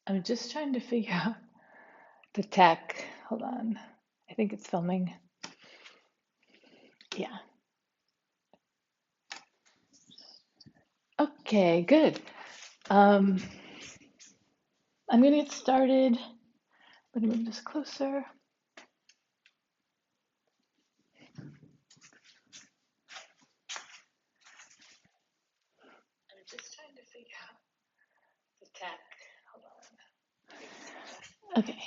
I'm just trying to figure out the tech. Hold on. I think it's filming. Yeah. Okay, good. Um, I'm going to get started. Let me move this closer. I'm just trying to figure out the tech. Hold on. Okay.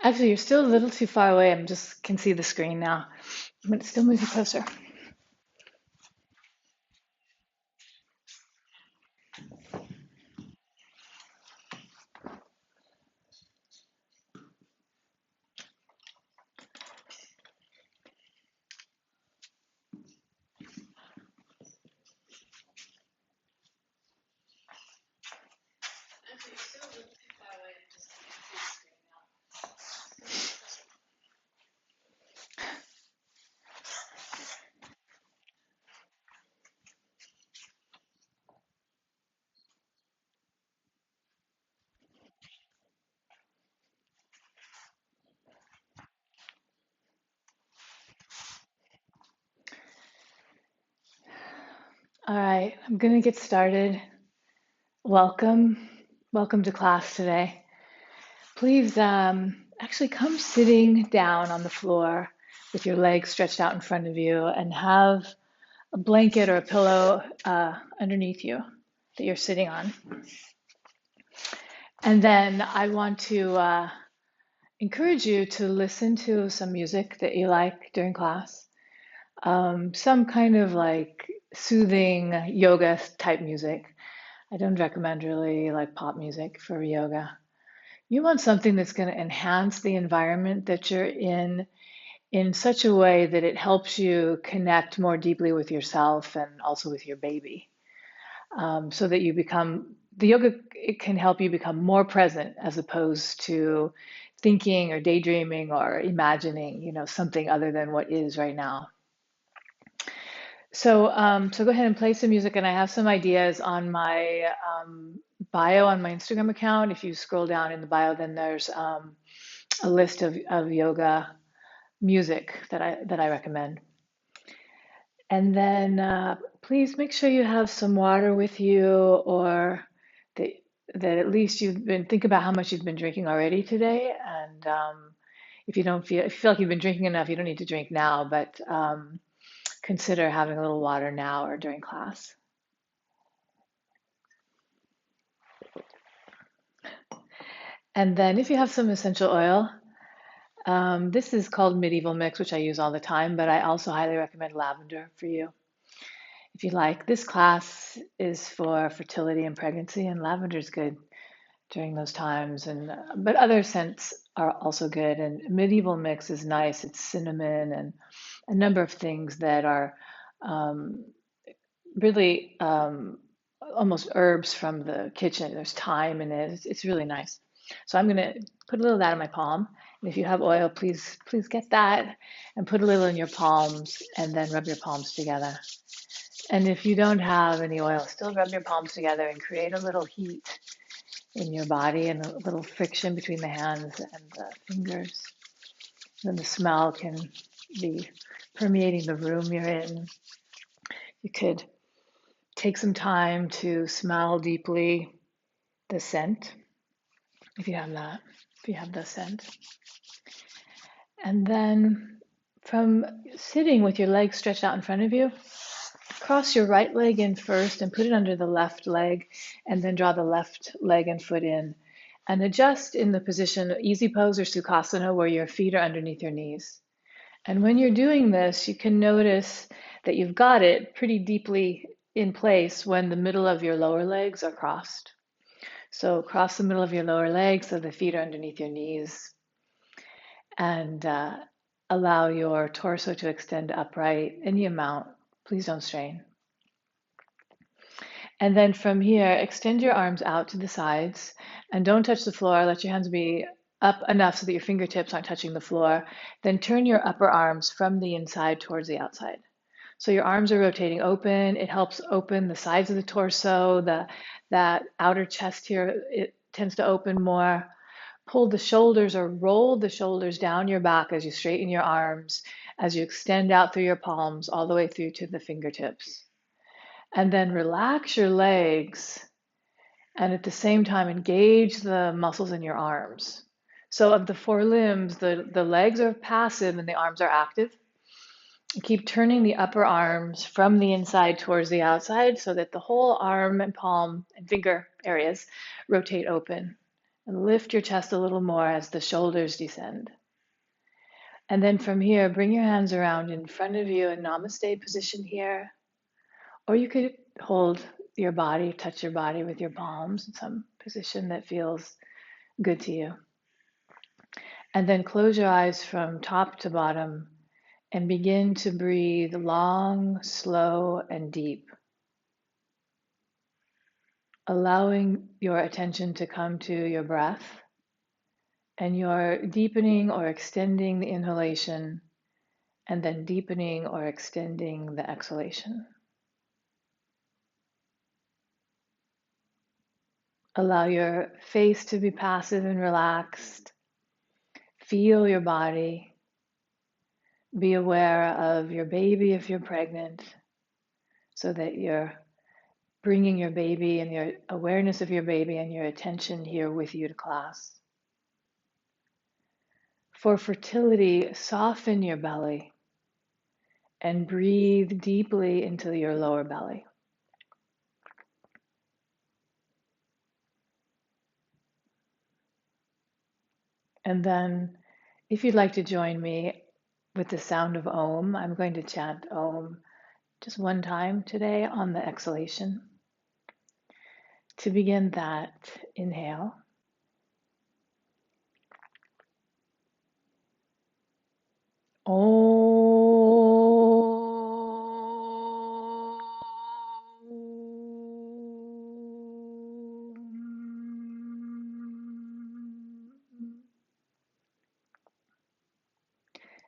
Actually, you're still a little too far away. I'm just can see the screen now. I'm going to still move you closer. Actually, you're still a little too far away. I'm just can see the screen now. All right, I'm going to get started. Welcome. Welcome to class today. Please actually come sitting down on the floor with your legs stretched out in front of you and have a blanket or a pillow underneath you that you're sitting on. And then I want to encourage you to listen to some music that you like during class. Some kind of like soothing yoga type music. I don't recommend really like pop music for yoga. You want something that's going to enhance the environment that you're in such a way that it helps you connect more deeply with yourself and also with your baby. So that you become, the yoga, it can help you become more present as opposed to thinking or daydreaming or imagining, something other than what is right now. So go ahead and play some music, and I have some ideas on my bio on my Instagram account. If you scroll down in the bio, then there's a list of yoga music that I recommend. And then please make sure you have some water with you, or that that at least think about how much you've been drinking already today. And if you feel like you've been drinking enough, you don't need to drink now, but consider having a little water now or during class. And then if you have some essential oil, this is called Medieval Mix, which I use all the time, but I also highly recommend lavender for you. If you like, this class is for fertility and pregnancy, and lavender is good during those times. And but other scents are also good. And Medieval Mix is nice. It's cinnamon and a number of things that are um, really almost herbs from the kitchen. There's thyme in it. It's really nice. So I'm gonna put a little of that in my palm. And if you have oil, please get that and put a little in your palms and then rub your palms together. And if you don't have any oil, still rub your palms together and create a little heat in your body and a little friction between the hands and the fingers. Then the smell can be permeating the room you're in. You could take some time to smell deeply the scent, if you have that, if you have the scent. And then from sitting with your legs stretched out in front of you, cross your right leg in first and put it under the left leg, and then draw the left leg and foot in. And adjust in the position easy pose or sukhasana where your feet are underneath your knees. And when you're doing this, you can notice that you've got it pretty deeply in place when the middle of your lower legs are crossed. So cross the middle of your lower legs so the feet are underneath your knees, and allow your torso to extend upright any amount. Please don't strain. And then from here, extend your arms out to the sides and don't touch the floor. Let your hands be up enough so that your fingertips aren't touching the floor. Then turn your upper arms from the inside towards the outside. So your arms are rotating open. It helps open the sides of the torso, that outer chest here, it tends to open more. Pull the shoulders or roll the shoulders down your back as you straighten your arms, as you extend out through your palms all the way through to the fingertips. And then relax your legs and at the same time engage the muscles in your arms. So of the four limbs, the legs are passive and the arms are active. Keep turning the upper arms from the inside towards the outside so that the whole arm and palm and finger areas rotate open. And lift your chest a little more as the shoulders descend. And then from here, bring your hands around in front of you in namaste position here. Or you could hold your body, touch your body with your palms in some position that feels good to you. And then close your eyes from top to bottom and begin to breathe long, slow, and deep, allowing your attention to come to your breath, and you're deepening or extending the inhalation, and then deepening or extending the exhalation. Allow your face to be passive and relaxed. Feel your body. Be aware of your baby if you're pregnant, so that you're bringing your baby and your awareness of your baby and your attention here with you to class. For fertility, soften your belly and breathe deeply into your lower belly. And then, if you'd like to join me with the sound of Om, I'm going to chant Om just one time today on the exhalation. To begin that, inhale.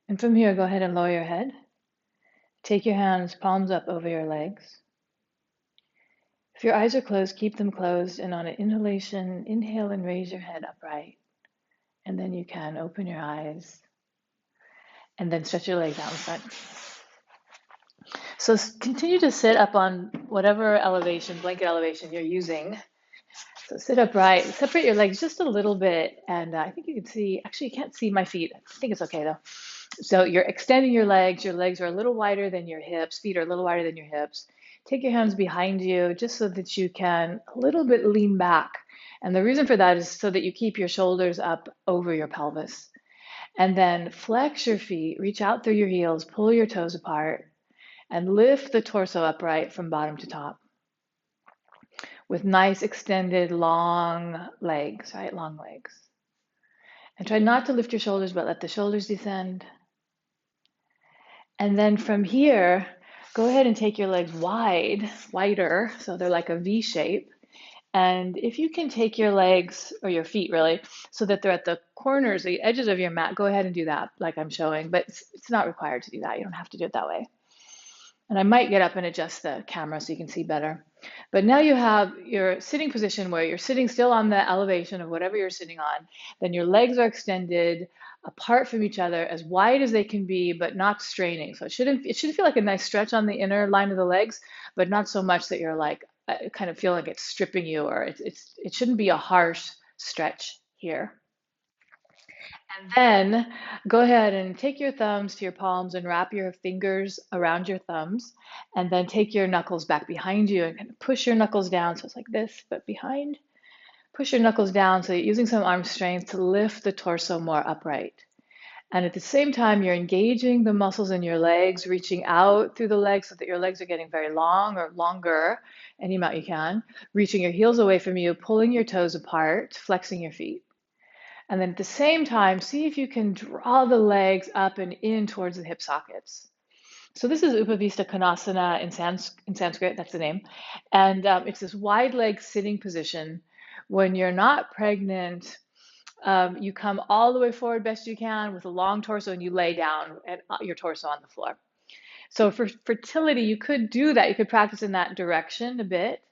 And from here, go ahead and lower your head. Take your hands, palms up over your legs. If your eyes are closed, keep them closed. And on an inhalation, inhale and raise your head upright. And then you can open your eyes and then stretch your legs out in front. So continue to sit up on whatever elevation, blanket elevation you're using. So sit upright, separate your legs just a little bit. And I think you can see, actually you can't see my feet. I think it's okay though. So you're extending your legs are a little wider than your hips, feet are a little wider than your hips. Take your hands behind you just so that you can a little bit lean back. And the reason for that is so that you keep your shoulders up over your pelvis. And then flex your feet, reach out through your heels, pull your toes apart, and lift the torso upright from bottom to top with nice extended long legs, right? Long legs. And try not to lift your shoulders, but let the shoulders descend. And then from here, go ahead and take your legs wider, so they're like a V shape. And if you can take your legs, or your feet really, so that they're at the corners, the edges of your mat, go ahead and do that like I'm showing, but it's not required to do that. You don't have to do it that way. And I might get up and adjust the camera so you can see better. But now you have your sitting position where you're sitting still on the elevation of whatever you're sitting on. Then your legs are extended apart from each other, as wide as they can be, but not straining. So it should feel like a nice stretch on the inner line of the legs, but not so much that you're like kind of feel like it's stripping you, or it shouldn't be a harsh stretch here. And then go ahead and take your thumbs to your palms and wrap your fingers around your thumbs. And then take your knuckles back behind you and kind of push your knuckles down. So it's like this, but behind. Push your knuckles down so you're using some arm strength to lift the torso more upright. And at the same time, you're engaging the muscles in your legs, reaching out through the legs so that your legs are getting very long or longer, any amount you can. Reaching your heels away from you, pulling your toes apart, flexing your feet. And then at the same time, see if you can draw the legs up and in towards the hip sockets. So this is Upavista Konasana in Sanskrit, that's the name. And it's this wide leg sitting position. When you're not pregnant, you come all the way forward best you can with a long torso and you lay down and your torso on the floor. So for fertility, you could do that. You could practice in that direction a bit.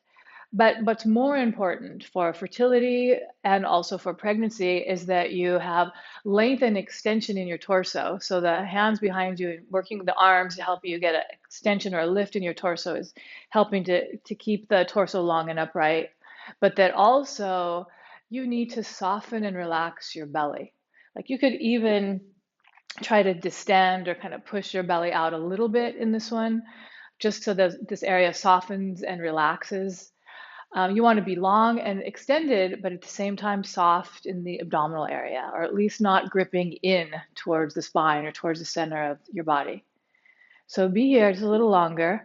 But what's more important for fertility and also for pregnancy is that you have length and extension in your torso. So the hands behind you, working the arms to help you get an extension or a lift in your torso is helping to keep the torso long and upright. But that also you need to soften and relax your belly. Like you could even try to distend or kind of push your belly out a little bit in this one, just so that this area softens and relaxes. You want to be long and extended, but at the same time soft in the abdominal area, or at least not gripping in towards the spine or towards the center of your body. So be here just a little longer.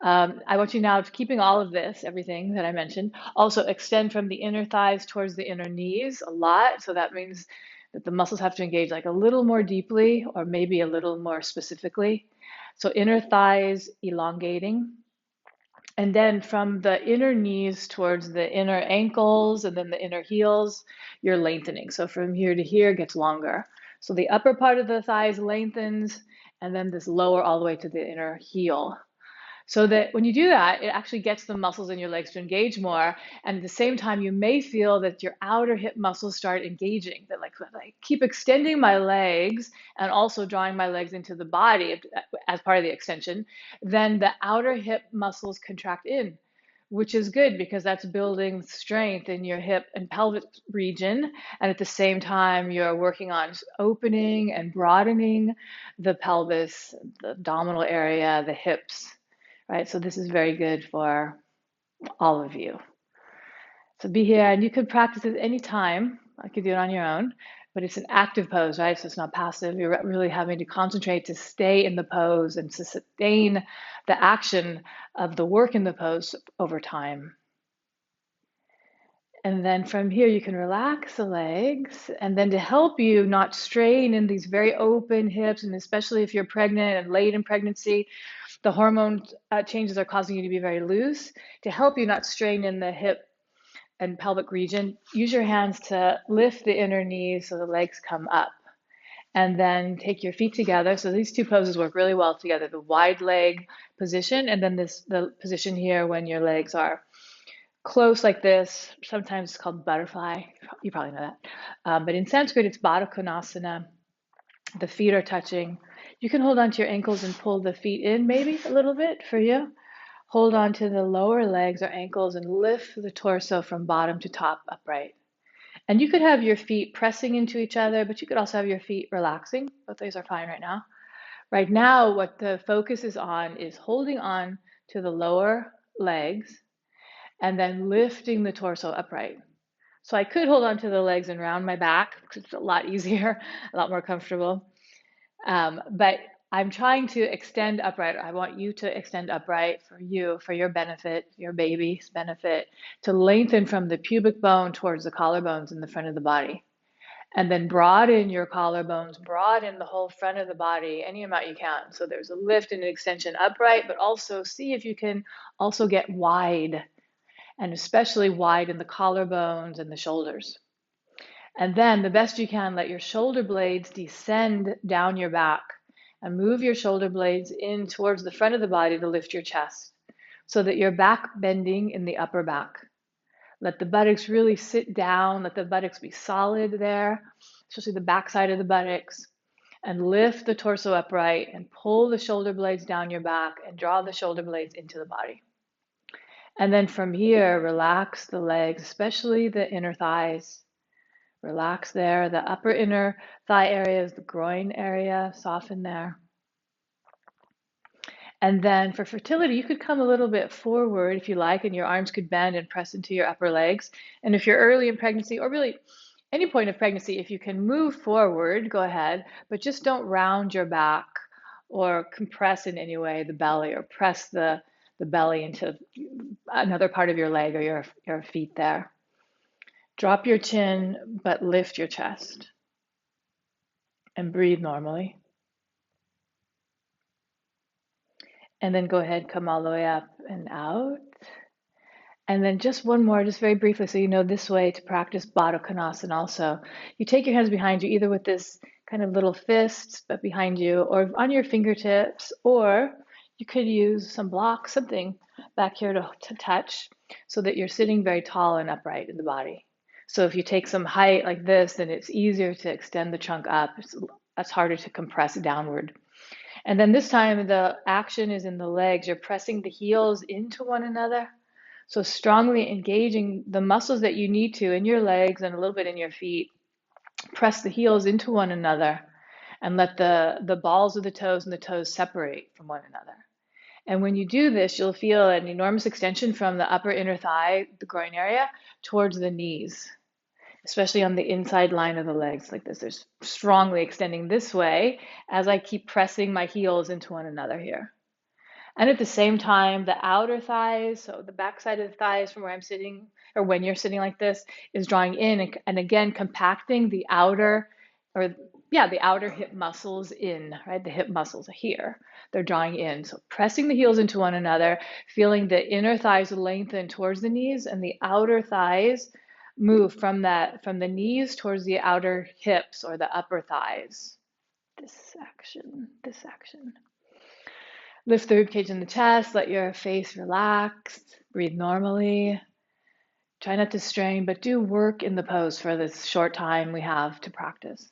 I want you now, keeping all of this, everything that I mentioned, also extend from the inner thighs towards the inner knees a lot. So that means that the muscles have to engage like a little more deeply or maybe a little more specifically. So inner thighs elongating. And then from the inner knees towards the inner ankles and then the inner heels, you're lengthening. So from here to here gets longer. So the upper part of the thighs lengthens, and then this lower all the way to the inner heel. So that when you do that, it actually gets the muscles in your legs to engage more. And at the same time, you may feel that your outer hip muscles start engaging. That like keep extending my legs and also drawing my legs into the body as part of the extension. Then the outer hip muscles contract in, which is good because that's building strength in your hip and pelvic region. And at the same time, you're working on opening and broadening the pelvis, the abdominal area, the hips, right? So this is very good for all of you. So be here, and you could practice at any time. I could do it on your own, but it's an active pose, right? So it's not passive. You're really having to concentrate to stay in the pose and to sustain the action of the work in the pose over time. And then from here, you can relax the legs. And then to help you not strain in these very open hips, and especially if you're pregnant and late in pregnancy, the hormone changes are causing you to be very loose. To help you not strain in the hip and pelvic region, use your hands to lift the inner knees so the legs come up. And then take your feet together. So these two poses work really well together, the wide leg position, and then the position here when your legs are close like this. Sometimes it's called butterfly. You probably know that. But in Sanskrit, it's Baddha Konasana. The feet are touching. You can hold onto your ankles and pull the feet in maybe a little bit for you. Hold on to the lower legs or ankles and lift the torso from bottom to top upright. And you could have your feet pressing into each other, but you could also have your feet relaxing. Both these are fine right now. Right now, what the focus is on is holding on to the lower legs and then lifting the torso upright. So I could hold on to the legs and round my back because it's a lot easier, a lot more comfortable. But I'm trying to extend upright. I want you to extend upright for you, for your benefit, your baby's benefit, to lengthen from the pubic bone towards the collarbones in the front of the body. And then broaden your collarbones, broaden the whole front of the body any amount you can. So there's a lift and an extension upright, but also see if you can also get wide, and especially wide in the collarbones and the shoulders. And then the best you can, let your shoulder blades descend down your back and move your shoulder blades in towards the front of the body to lift your chest so that you're back bending in the upper back. Let the buttocks really sit down. Let the buttocks be solid there, especially the back side of the buttocks. And lift the torso upright and pull the shoulder blades down your back and draw the shoulder blades into the body. And then from here, relax the legs, especially the inner thighs. Relax there. The upper inner thigh area is the groin area. Soften there. And then for fertility, you could come a little bit forward if you like, and your arms could bend and press into your upper legs. And if you're early in pregnancy, or really any point of pregnancy, if you can move forward, go ahead, but just don't round your back or compress in any way the belly or press the belly into another part of your leg or your feet there. Drop your chin, but lift your chest and breathe normally. And then go ahead, come all the way up and out. And then just one more, just very briefly, so you know this way to practice Baddha Konasana also. You take your hands behind you, either with this kind of little fist, but behind you, or on your fingertips, or you could use some blocks, something back here to touch, so that you're sitting very tall and upright in the body. So if you take some height like this, then it's easier to extend the trunk up. It's harder to compress downward. And then this time the action is in the legs. You're pressing the heels into one another. So strongly engaging the muscles that you need to in your legs and a little bit in your feet. Press the heels into one another and let the balls of the toes and the toes separate from one another. And when you do this, you'll feel an enormous extension from the upper inner thigh, the groin area, towards the knees, especially on the inside line of the legs like this. There's strongly extending this way as I keep pressing my heels into one another here. And at the same time, the outer thighs, so the back side of the thighs from where I'm sitting, or when you're sitting like this, is drawing in and again compacting the outer, or yeah, the outer hip muscles in, right? The hip muscles are here. They're drawing in. So pressing the heels into one another, feeling the inner thighs lengthen towards the knees and the outer thighs move from the knees towards the outer hips or the upper thighs. This action, this action. Lift the ribcage in the chest, let your face relax, breathe normally. Try not to strain, but do work in the pose for this short time we have to practice.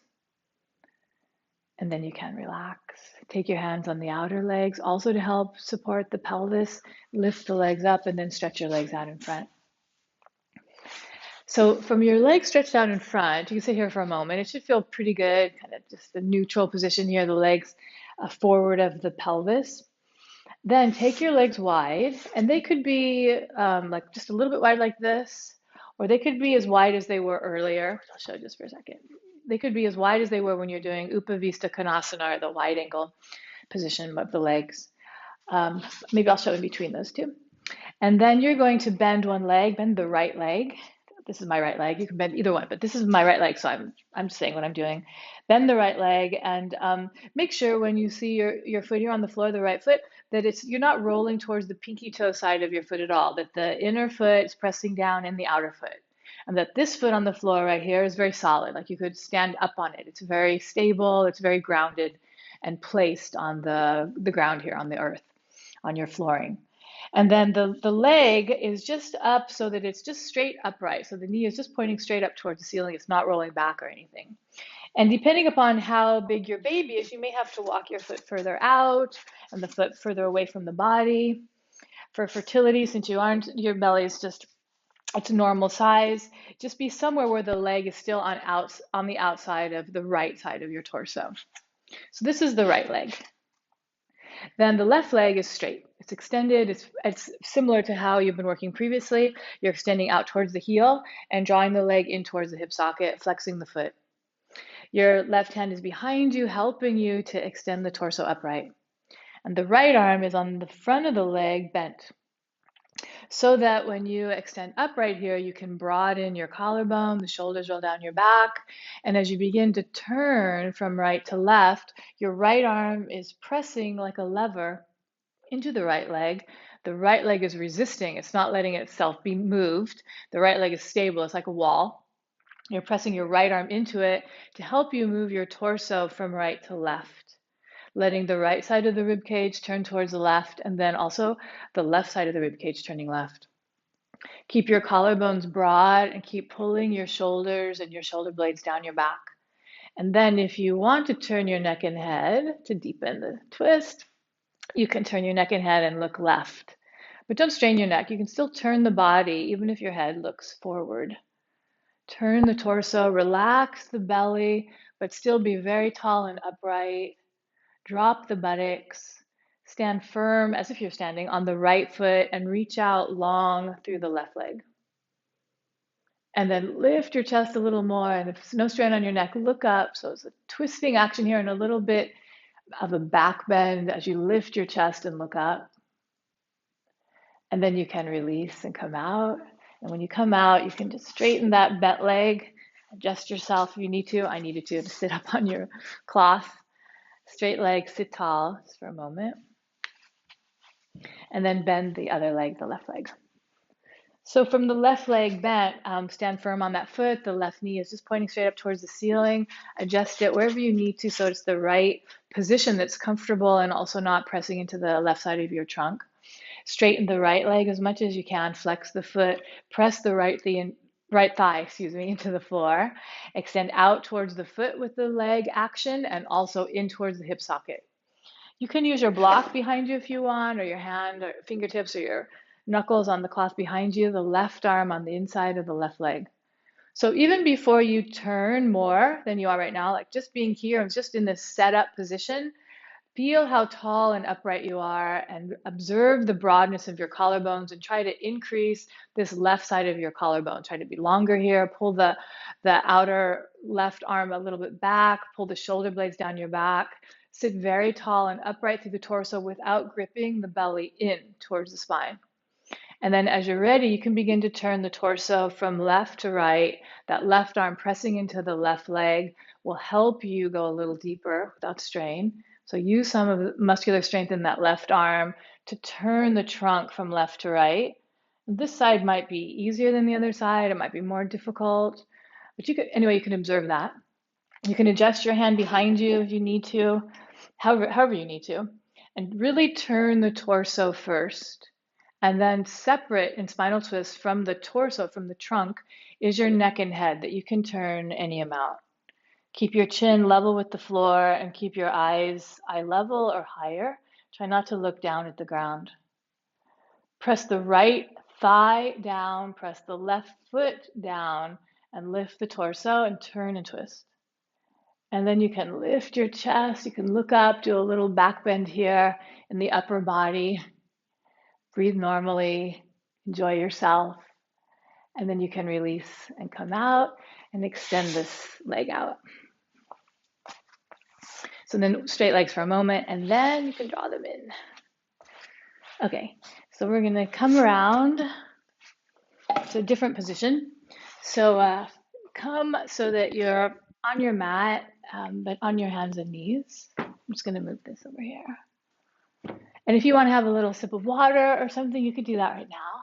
And then you can relax. Take your hands on the outer legs, also to help support the pelvis. Lift the legs up and then stretch your legs out in front. So from your legs stretched out in front, you can sit here for a moment. It should feel pretty good, kind of just a neutral position here, the legs forward of the pelvis. Then take your legs wide, and they could be like just a little bit wide like this, or they could be as wide as they were earlier. I'll show you just for a second. They could be as wide as they were when you're doing Upavista Konasana, or the wide angle position of the legs. Maybe I'll show in between those two. And then you're going to bend one leg, bend the right leg. This is my right leg. You can bend either one, but this is my right leg, so I'm just saying what I'm doing. Bend the right leg and make sure when you see your foot here on the floor, the right foot, that you're not rolling towards the pinky toe side of your foot at all, that the inner foot is pressing down in the outer foot. And that this foot on the floor right here is very solid, like you could stand up on it. It's very stable, it's very grounded and placed on the ground here on the earth, on your flooring. And then the leg is just up so that it's just straight upright. So the knee is just pointing straight up towards the ceiling. It's not rolling back or anything. And depending upon how big your baby is, you may have to walk your foot further out and the foot further away from the body. For fertility, since your belly is just, it's a normal size, just be somewhere where the leg is still on the outside of the right side of your torso. So this is the right leg. Then the left leg is straight. It's extended. It's similar to how you've been working previously. You're extending out towards the heel and drawing the leg in towards the hip socket, flexing the foot. Your left hand is behind you, helping you to extend the torso upright. And the right arm is on the front of the leg, bent. So that when you extend upright here, you can broaden your collarbone, the shoulders roll down your back. And as you begin to turn from right to left, your right arm is pressing like a lever into the right leg. The right leg is resisting. It's not letting itself be moved. The right leg is stable. It's like a wall. You're pressing your right arm into it to help you move your torso from right to left, letting the right side of the rib cage turn towards the left, and then also the left side of the rib cage turning left. Keep your collarbones broad and keep pulling your shoulders and your shoulder blades down your back. And then if you want to turn your neck and head to deepen the twist, you can turn your neck and head and look left. But don't strain your neck. You can still turn the body even if your head looks forward. Turn the torso, relax the belly, but still be very tall and upright. Drop the buttocks. Stand firm as if you're standing on the right foot and reach out long through the left leg. And then lift your chest a little more. And if there's no strain on your neck, look up. So it's a twisting action here and a little bit of a back bend as you lift your chest and look up. And then you can release and come out. And when you come out, you can just straighten that bent leg, adjust yourself if you need to. I needed to sit up on your cloth. Straight leg, sit tall just for a moment. And then bend the other leg, the left leg. So from the left leg bent, stand firm on that foot. The left knee is just pointing straight up towards the ceiling. Adjust it wherever you need to so it's the right position that's comfortable and also not pressing into the left side of your trunk. Straighten the right leg as much as you can. Flex the foot. Press the right thigh, into the floor. Extend out towards the foot with the leg action and also in towards the hip socket. You can use your block behind you if you want, or your hand or fingertips or your knuckles on the cloth behind you, the left arm on the inside of the left leg. So even before you turn more than you are right now, like just being here and just in this setup position, feel how tall and upright you are and observe the broadness of your collarbones and try to increase this left side of your collarbone. Try to be longer here. Pull the outer left arm a little bit back. Pull the shoulder blades down your back. Sit very tall and upright through the torso without gripping the belly in towards the spine. And then as you're ready, you can begin to turn the torso from left to right. That left arm pressing into the left leg will help you go a little deeper without strain. So use some of the muscular strength in that left arm to turn the trunk from left to right. This side might be easier than the other side. It might be more difficult, but you can observe that. You can adjust your hand behind you if you need to, however you need to, and really turn the torso first. And then separate in spinal twist from the torso, from the trunk, is your neck and head that you can turn any amount. Keep your chin level with the floor and keep your eyes eye level or higher. Try not to look down at the ground. Press the right thigh down, press the left foot down, and lift the torso and turn and twist. And then you can lift your chest, you can look up, do a little back bend here in the upper body. Breathe normally, enjoy yourself, and then you can release and come out and extend this leg out. So then straight legs for a moment, and then you can draw them in. Okay, so we're gonna come around to a different position. So come so that you're on your mat, but on your hands and knees. I'm just gonna move this over here. And if you wanna have a little sip of water or something, you could do that right now.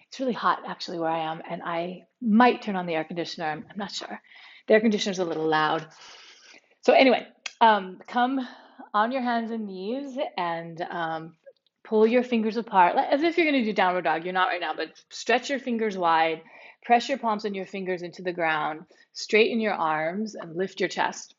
It's really hot actually where I am, and I might turn on the air conditioner. I'm not sure. The air conditioner's a little loud. So anyway, come on your hands and knees and pull your fingers apart as if you're going to do downward dog. You're not right now, but stretch your fingers wide. Press your palms and your fingers into the ground. Straighten your arms and lift your chest.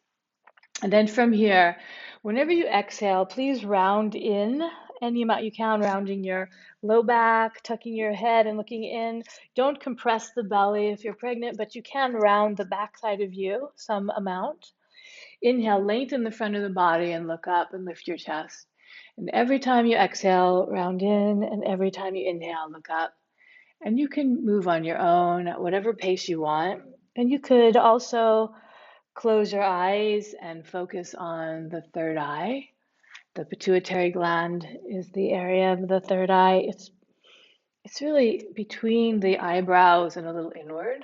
And then from here, whenever you exhale, please round in any amount you can, rounding your low back, tucking your head and looking in. Don't compress the belly if you're pregnant, but you can round the back side of you some amount. Inhale, lengthen the front of the body and look up and lift your chest. And every time you exhale, round in, and every time you inhale, look up. And you can move on your own at whatever pace you want. And you could also close your eyes and focus on the third eye. The pituitary gland is the area of the third eye. It's really between the eyebrows and a little inward.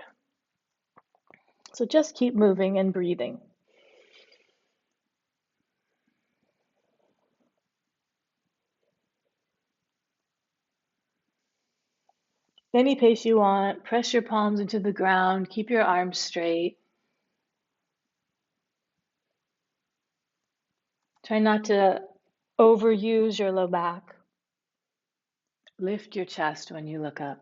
So just keep moving and breathing. Any pace you want, press your palms into the ground, keep your arms straight. Try not to overuse your low back. Lift your chest when you look up.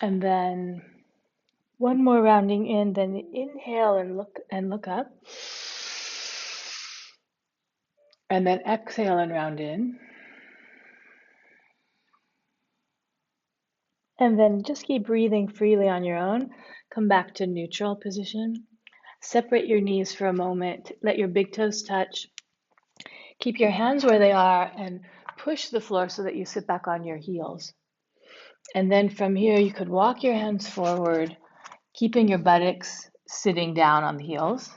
And then one more rounding in, then inhale and look up. And then exhale and round in. And then just keep breathing freely on your own. Come back to neutral position. Separate your knees for a moment. Let your big toes touch. Keep your hands where they are and push the floor so that you sit back on your heels. And then from here, you could walk your hands forward, keeping your buttocks sitting down on the heels.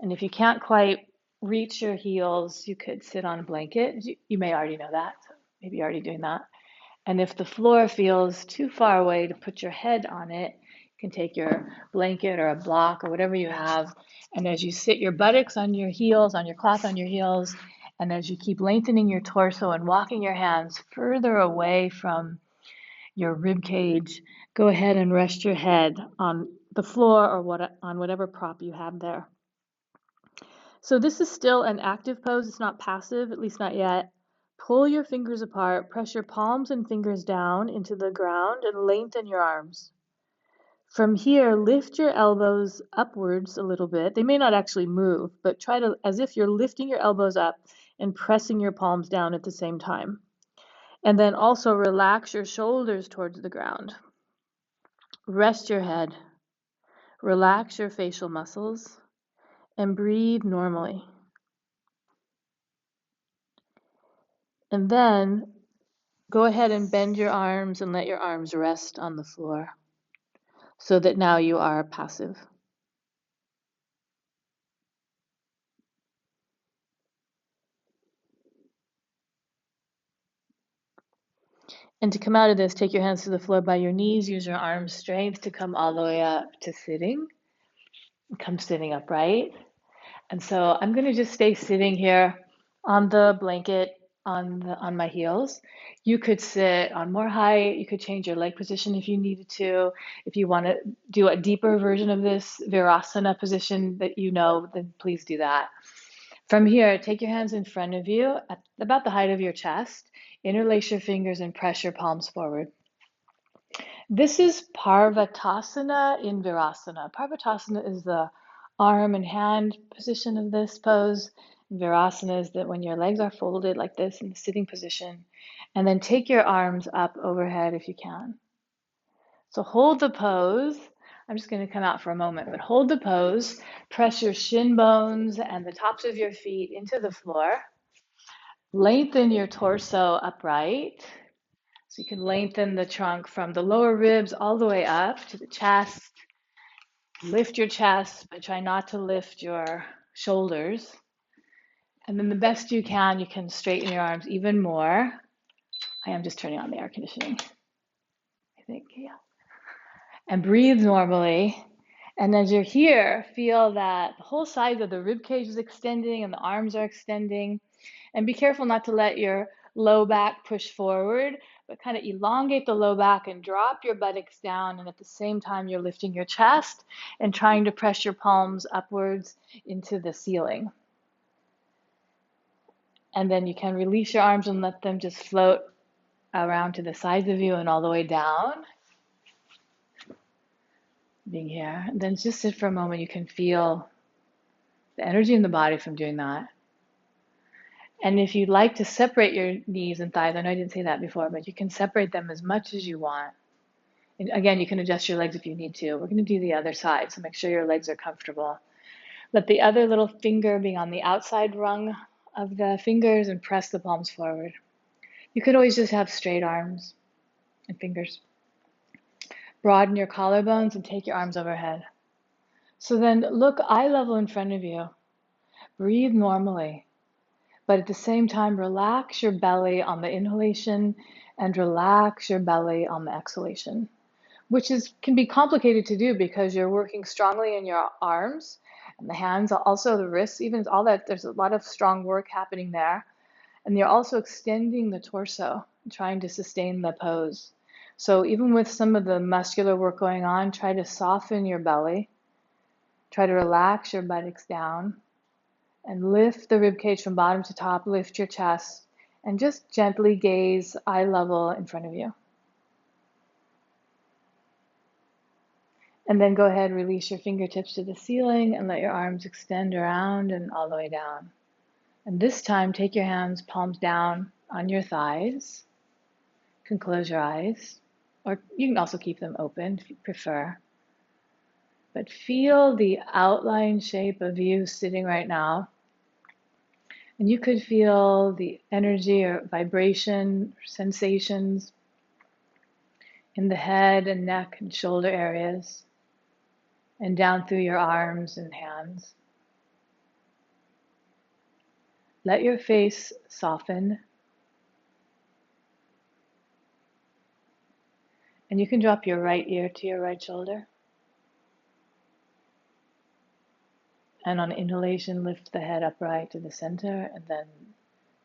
And if you can't quite reach your heels, you could sit on a blanket. You may already know that, so maybe you're already doing that. And if the floor feels too far away to put your head on it, you can take your blanket or a block or whatever you have. And as you sit your buttocks on your heels, on your cloth on your heels, and as you keep lengthening your torso and walking your hands further away from your rib cage, go ahead and rest your head on the floor or on whatever prop you have there. So this is still an active pose. It's not passive, at least not yet. Pull your fingers apart, press your palms and fingers down into the ground, and lengthen your arms. From here, lift your elbows upwards a little bit. They may not actually move, but try to, as if you're lifting your elbows up and pressing your palms down at the same time. And then also relax your shoulders towards the ground. Rest your head. Relax your facial muscles and breathe normally. And then go ahead and bend your arms and let your arms rest on the floor so that now you are passive. And to come out of this, take your hands to the floor by your knees. Use your arm strength to come all the way up to sitting. Come sitting upright. And so I'm going to just stay sitting here on the blanket on my heels. You could sit on more height. You could change your leg position if you needed to. If you want to do a deeper version of this Virasana position that you know, then please do that. From here, take your hands in front of you at about the height of your chest. Interlace your fingers and press your palms forward. This is Parvatasana in Virasana. Parvatasana is the arm and hand position of this pose. Virasana is that when your legs are folded like this in the sitting position. And then take your arms up overhead if you can. So hold the pose. I'm just going to come out for a moment, but hold the pose. Press your shin bones and the tops of your feet into the floor. Lengthen your torso upright. So you can lengthen the trunk from the lower ribs all the way up to the chest. Lift your chest, but try not to lift your shoulders. And then the best you can straighten your arms even more. I am just turning on the air conditioning, I think, yeah. And breathe normally. And as you're here, feel that the whole side of the rib cage is extending and the arms are extending. And be careful not to let your low back push forward, but kind of elongate the low back and drop your buttocks down. And at the same time, you're lifting your chest and trying to press your palms upwards into the ceiling. And then you can release your arms and let them just float around to the sides of you and all the way down. Being here. And then just sit for a moment. You can feel the energy in the body from doing that. And if you'd like to separate your knees and thighs, I know I didn't say that before, but you can separate them as much as you want. And again, you can adjust your legs if you need to. We're going to do the other side, so make sure your legs are comfortable. Let the other little finger be on the outside rung of the fingers and press the palms forward. You could always just have straight arms and fingers. Broaden your collarbones and take your arms overhead. So then look eye level in front of you. Breathe normally. But at the same time, relax your belly on the inhalation and relax your belly on the exhalation, which can be complicated to do because you're working strongly in your arms and the hands, also the wrists, even all that. There's a lot of strong work happening there. And you're also extending the torso, trying to sustain the pose. So even with some of the muscular work going on, try to soften your belly. Try to relax your buttocks down. And lift the ribcage from bottom to top, lift your chest, and just gently gaze eye level in front of you. And then go ahead, release your fingertips to the ceiling and let your arms extend around and all the way down. And this time, take your hands, palms down on your thighs. You can close your eyes, or you can also keep them open if you prefer. But feel the outline shape of you sitting right now. And you could feel the energy or vibration or sensations in the head and neck and shoulder areas and down through your arms and hands. Let your face soften. And you can drop your right ear to your right shoulder. And on inhalation, lift the head upright to the center, and then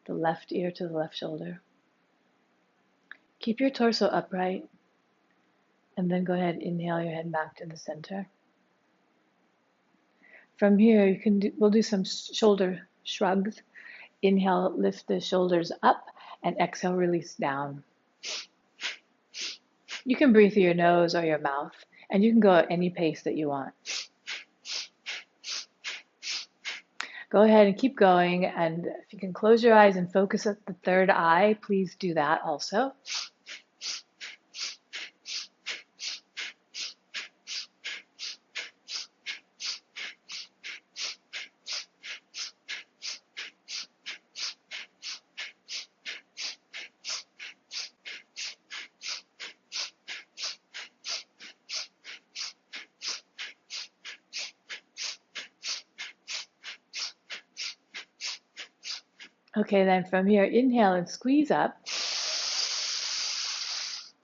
the left ear to the left shoulder. Keep your torso upright, and then go ahead, inhale your head back to the center. From here, we'll do some shoulder shrugs. Inhale, lift the shoulders up, and exhale, release down. You can breathe through your nose or your mouth, and you can go at any pace that you want. Go ahead and keep going, and if you can close your eyes and focus at the third eye, please do that also. Okay, then from here, inhale and squeeze up.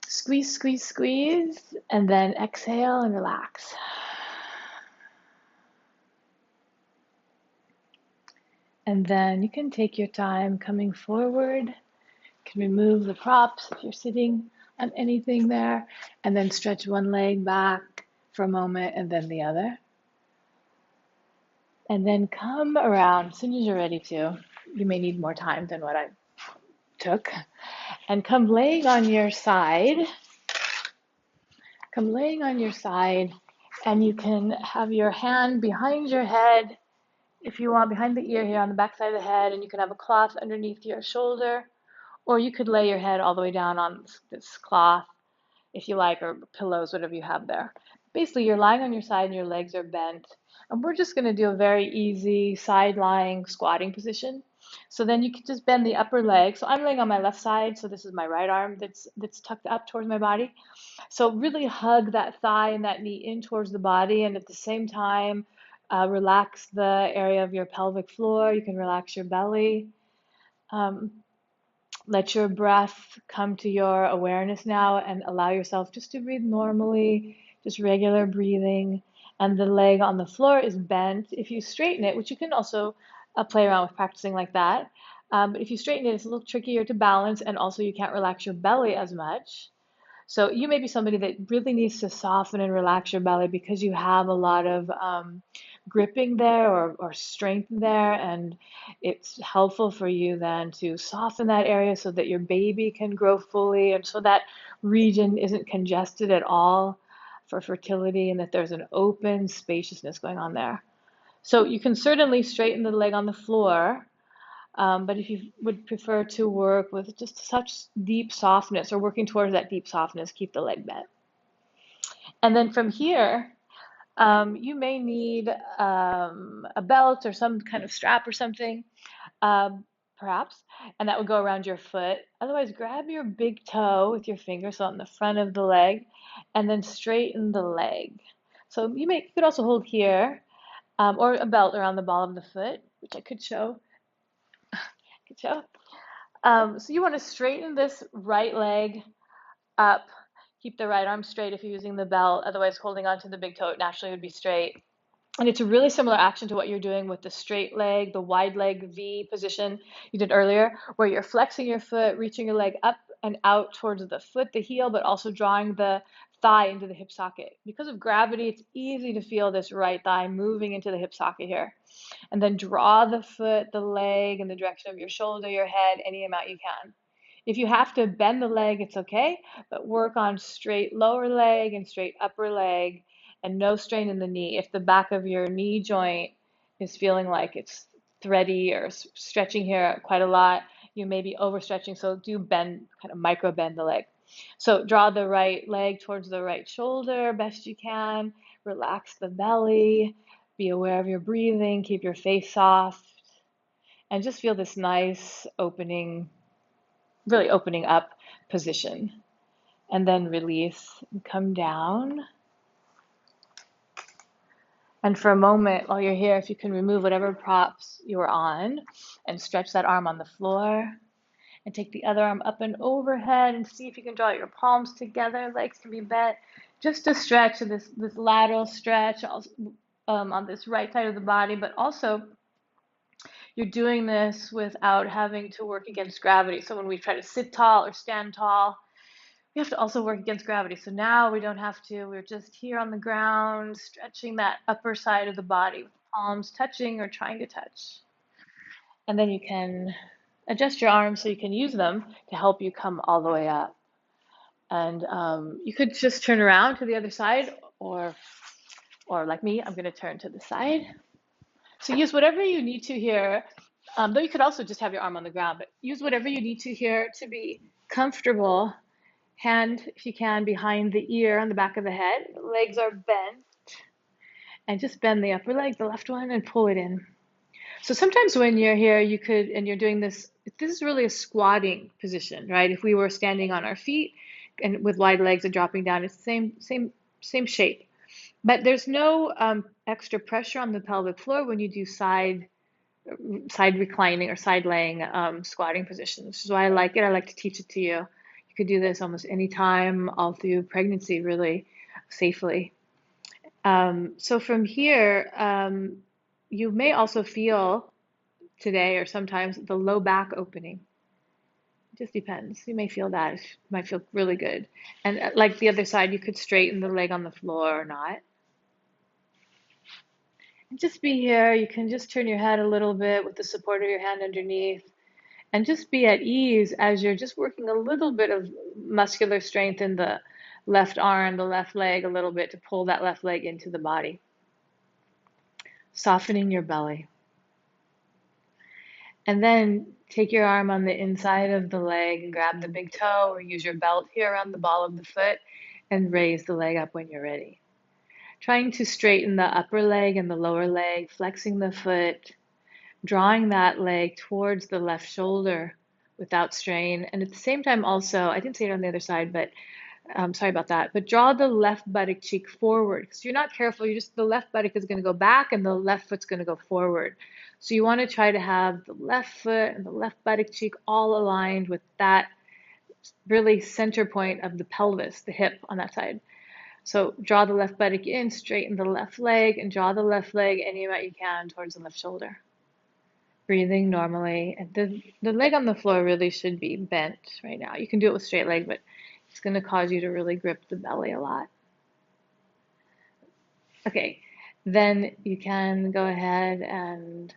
Squeeze, squeeze, squeeze, and then exhale and relax. And then you can take your time coming forward. You can remove the props if you're sitting on anything there, and then stretch one leg back for a moment and then the other. And then come around as soon as you're ready to. You may need more time than what I took. And come laying on your side. Come laying on your side, and you can have your hand behind your head, if you want, behind the ear here on the back side of the head, and you can have a cloth underneath your shoulder, or you could lay your head all the way down on this cloth if you like, or pillows, whatever you have there. Basically, you're lying on your side and your legs are bent, and we're just going to do a very easy side-lying squatting position. So then you can just bend the upper leg. So I'm laying on my left side, so this is my right arm that's tucked up towards my body. So really hug that thigh and that knee in towards the body, and at the same time, relax the area of your pelvic floor. You can relax your belly. Um, Let your breath come to your awareness now, and allow yourself just to breathe normally, just regular breathing. And the leg on the floor is bent. If you straighten it, which you can also play around with practicing like that, but if you straighten it, it's a little trickier to balance, and also you can't relax your belly as much. So you may be somebody that really needs to soften and relax your belly because you have a lot of gripping there, or strength there, and it's helpful for you then to soften that area so that your baby can grow fully, and so that region isn't congested at all for fertility, and that there's an open spaciousness going on there. So you can certainly straighten the leg on the floor. But if you would prefer to work with just such deep softness, or working towards that deep softness, keep the leg bent. And then from here, you may need a belt or some kind of strap or something, perhaps, and that would go around your foot. Otherwise, grab your big toe with your finger, so on the front of the leg, and then straighten the leg. So you could also hold here, or a belt around the ball of the foot, which I could show. So you want to straighten this right leg up. Keep the right arm straight if you're using the belt. Otherwise, holding onto the big toe, it naturally would be straight. And it's a really similar action to what you're doing with the straight leg, the wide leg V position you did earlier, where you're flexing your foot, reaching your leg up and out towards the foot, the heel, but also drawing the thigh into the hip socket. Because of gravity, it's easy to feel this right thigh moving into the hip socket here. And then draw the foot, the leg in the direction of your shoulder, your head, any amount you can. If you have to bend the leg, it's okay, but work on straight lower leg and straight upper leg, and no strain in the knee. If the back of your knee joint is feeling like it's thready or stretching here quite a lot, you may be overstretching, so do bend, kind of micro bend the leg. So draw the right leg towards the right shoulder best you can, relax the belly, be aware of your breathing, keep your face soft, and just feel this nice opening, really opening up position. And then release and come down. And for a moment while you're here, if you can remove whatever props you were on and stretch that arm on the floor, And take the other arm up and overhead and see if you can draw your palms together. Legs can be bent. Just a stretch, this lateral stretch on this right side of the body, but also you're doing this without having to work against gravity. So when we try to sit tall or stand tall, we have to also work against gravity. So now we don't have to. We're just here on the ground, stretching that upper side of the body with the palms touching or trying to touch. And then you can adjust your arms so you can use them to help you come all the way up. And you could just turn around to the other side, or like me, I'm going to turn to the side. So use whatever you need to here. Though you could also just have your arm on the ground, but use whatever you need to here to be comfortable. Hand, if you can, behind the ear on the back of the head. Legs are bent. And just bend the upper leg, the left one, and pull it in. So sometimes when you're here, you could, and you're doing this, this is really a squatting position, right? If we were standing on our feet and with wide legs and dropping down, it's the same shape. But there's no extra pressure on the pelvic floor when you do side reclining or side laying squatting position, which is why I like it. I like to teach it to you. You could do this almost any time, all through pregnancy, really safely. So from here, you may also feel today or sometimes the low back opening. It just depends. You may feel that. It might feel really good. And like the other side, you could straighten the leg on the floor or not. And just be here. You can just turn your head a little bit with the support of your hand underneath. And just be at ease as you're just working a little bit of muscular strength in the left arm, the left leg a little bit to pull that left leg into the body. Softening your belly. And then take your arm on the inside of the leg and grab the big toe or use your belt here around the ball of the foot and raise the leg up when you're ready. Trying to straighten the upper leg and the lower leg, flexing the foot, drawing that leg towards the left shoulder without strain. And at the same time also, I didn't say it on the other side, but sorry about that, but draw the left buttock cheek forward. Because you're not careful, the left buttock is going to go back and the left foot's going to go forward. So you want to try to have the left foot and the left buttock cheek all aligned with that really center point of the pelvis, the hip on that side. So draw the left buttock in, straighten the left leg, and draw the left leg any amount you can towards the left shoulder. Breathing normally. And the leg on the floor really should be bent right now. You can do it with straight leg, but it's going to cause you to really grip the belly a lot. Okay, then you can go ahead and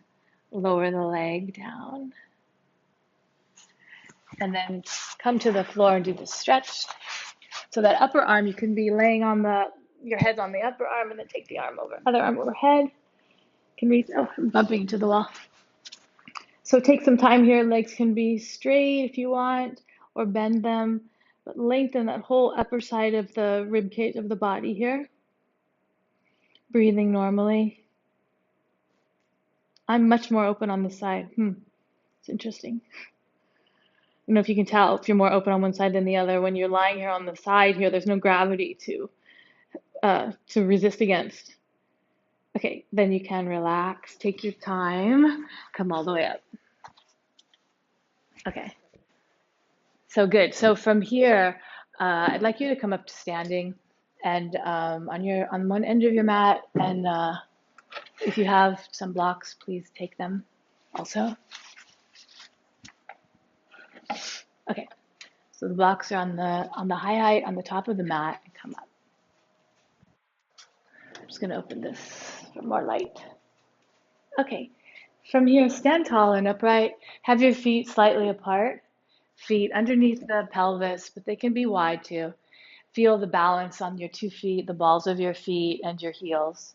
lower the leg down. And then come to the floor and do the stretch. So that upper arm, you can be laying on your head on the upper arm and then take the other arm overhead. Can reach, oh, I'm bumping into the wall. So take some time here. Legs can be straight if you want, or bend them, but lengthen that whole upper side of the rib cage of the body here. Breathing normally. I'm much more open on this side. It's interesting. I don't know if you can tell if you're more open on one side than the other. When you're lying here on the side here, there's no gravity to resist against. Okay, then you can relax, take your time, come all the way up. Okay, so good. So from here, I'd like you to come up to standing, and on one end of your mat, and if you have some blocks, please take them also. Okay, so the blocks are on the high height on the top of the mat, and come up. I'm just gonna open this for more light. Okay, from here, stand tall and upright. Have your feet slightly apart, feet underneath the pelvis, but they can be wide too. Feel the balance on your 2 feet, the balls of your feet and your heels.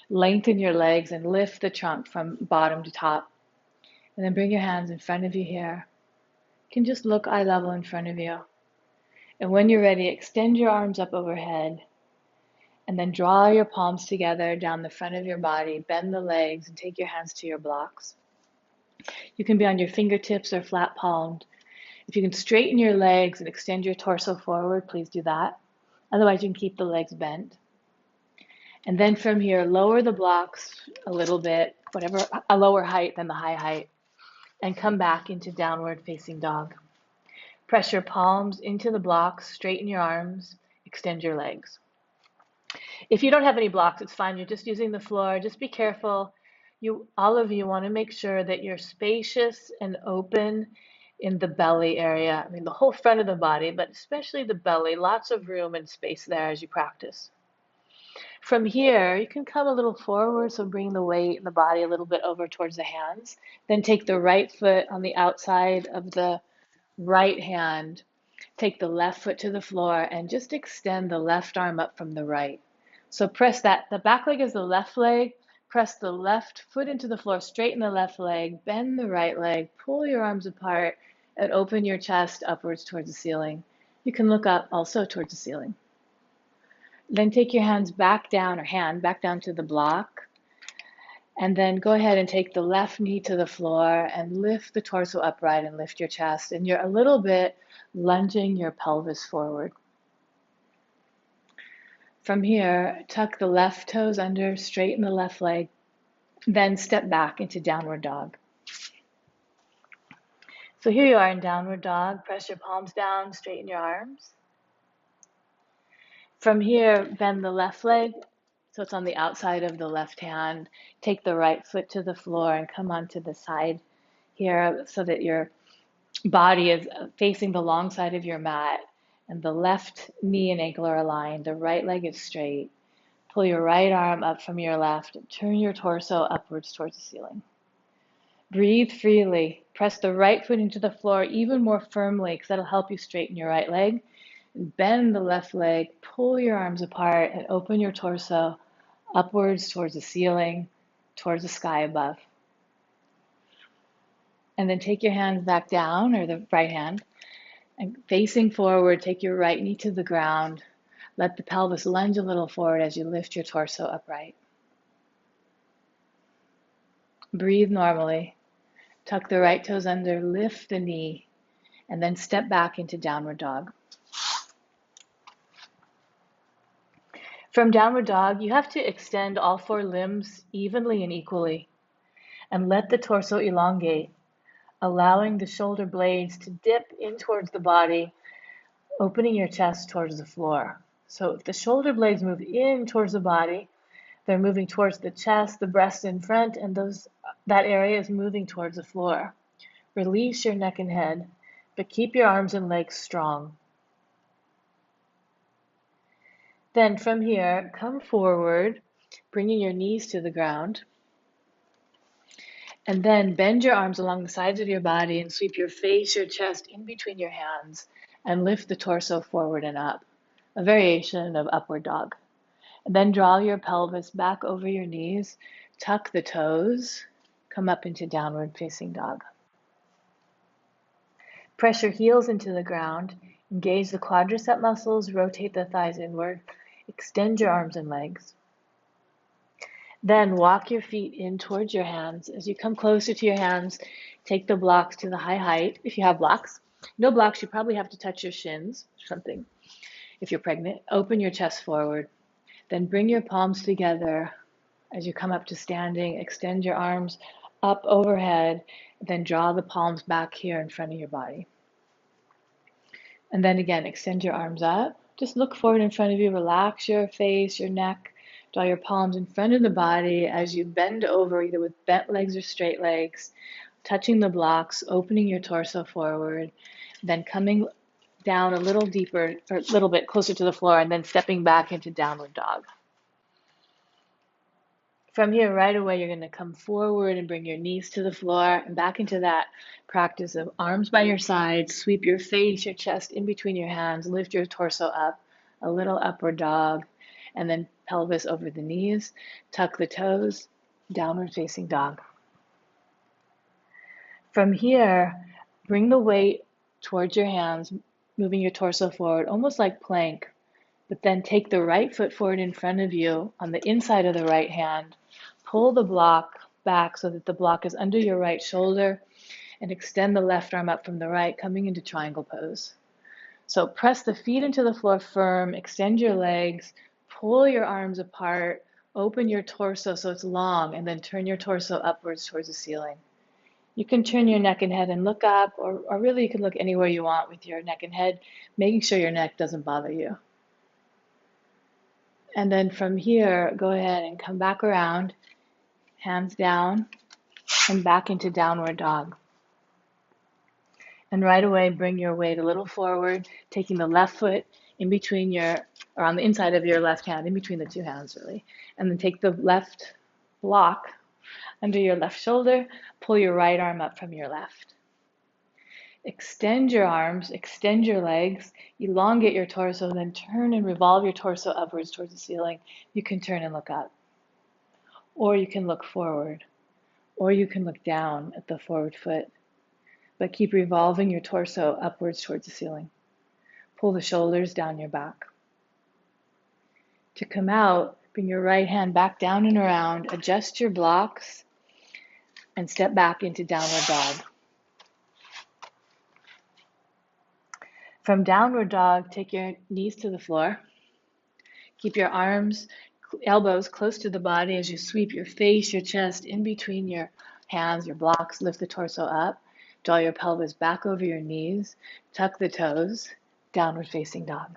Lengthen your legs and lift the trunk from bottom to top. And then bring your hands in front of you here. You can just look eye level in front of you. And when you're ready, extend your arms up overhead. And then draw your palms together down the front of your body, bend the legs, and take your hands to your blocks. You can be on your fingertips or flat palmed. If you can straighten your legs and extend your torso forward, please do that. Otherwise, you can keep the legs bent. And then from here, lower the blocks a little bit, a lower height than the high height, and come back into downward facing dog. Press your palms into the blocks, straighten your arms, extend your legs. If you don't have any blocks, it's fine. You're just using the floor. Just be careful. All of you want to make sure that you're spacious and open in the belly area. I mean, the whole front of the body, but especially the belly. Lots of room and space there as you practice. From here, you can come a little forward, so bring the weight in the body a little bit over towards the hands. Then take the right foot on the outside of the right hand. Take the left foot to the floor and just extend the left arm up from the right. So press that, the back leg is the left leg, press the left foot into the floor, straighten the left leg, bend the right leg, pull your arms apart, and open your chest upwards towards the ceiling. You can look up also towards the ceiling. Then take your hands back down, or hand back down to the block, and then go ahead and take the left knee to the floor and lift the torso upright and lift your chest. And you're a little bit lunging your pelvis forward. From here, tuck the left toes under, straighten the left leg, then step back into downward dog. So here you are in downward dog. Press your palms down, straighten your arms. From here, bend the left leg, so it's on the outside of the left hand. Take the right foot to the floor and come onto the side here so that your body is facing the long side of your mat. And the left knee and ankle are aligned. The right leg is straight. Pull your right arm up from your left. Turn your torso upwards towards the ceiling. Breathe freely. Press the right foot into the floor even more firmly because that'll help you straighten your right leg. Bend the left leg. Pull your arms apart and open your torso upwards towards the ceiling, towards the sky above. And then take your hands back down, or the right hand, and facing forward, take your right knee to the ground. Let the pelvis lunge a little forward as you lift your torso upright. Breathe normally. Tuck the right toes under, lift the knee, and then step back into downward dog. From downward dog, you have to extend all four limbs evenly and equally, and let the torso elongate, allowing the shoulder blades to dip in towards the body, opening your chest towards the floor. So if the shoulder blades move in towards the body, they're moving towards the chest, the breast in front, and that area is moving towards the floor. Release your neck and head, but keep your arms and legs strong. Then from here, come forward, bringing your knees to the ground. And then bend your arms along the sides of your body and sweep your face, your chest in between your hands and lift the torso forward and up, a variation of upward dog. And then draw your pelvis back over your knees, tuck the toes, come up into downward facing dog. Press your heels into the ground, engage the quadricep muscles, rotate the thighs inward, extend your arms and legs. Then walk your feet in towards your hands. As you come closer to your hands, take the blocks to the high height, if you have blocks. No blocks, you probably have to touch your shins or something. If you're pregnant, open your chest forward. Then bring your palms together as you come up to standing. Extend your arms up overhead. Then draw the palms back here in front of your body. And then again, extend your arms up. Just look forward in front of you. Relax your face, your neck. Draw your palms in front of the body as you bend over, either with bent legs or straight legs, touching the blocks, opening your torso forward, then coming down a little deeper, or a little bit closer to the floor, and then stepping back into downward dog. From here, right away, you're going to come forward and bring your knees to the floor and back into that practice of arms by your sides, sweep your face, your chest in between your hands, lift your torso up, a little upward dog, and then pelvis over the knees, tuck the toes, downward facing dog. From here, bring the weight towards your hands, moving your torso forward, almost like plank, but then take the right foot forward in front of you on the inside of the right hand, pull the block back so that the block is under your right shoulder, and extend the left arm up from the right, coming into triangle pose. So press the feet into the floor firm, extend your legs, pull your arms apart, open your torso so it's long, and then turn your torso upwards towards the ceiling. You can turn your neck and head and look up, or really you can look anywhere you want with your neck and head, making sure your neck doesn't bother you. And then from here, go ahead and come back around, hands down, and back into downward dog. And right away, bring your weight a little forward, taking the left foot in between or on the inside of your left hand, in between the two hands, really. And then take the left block under your left shoulder, pull your right arm up from your left. Extend your arms, extend your legs, elongate your torso, then turn and revolve your torso upwards towards the ceiling. You can turn and look up, or you can look forward, or you can look down at the forward foot, but keep revolving your torso upwards towards the ceiling. Pull the shoulders down your back. To come out, bring your right hand back down and around, adjust your blocks, and step back into downward dog. From downward dog, take your knees to the floor. Keep your arms, elbows close to the body as you sweep your face, your chest in between your hands, your blocks. Lift the torso up. Draw your pelvis back over your knees. Tuck the toes. Downward facing dog.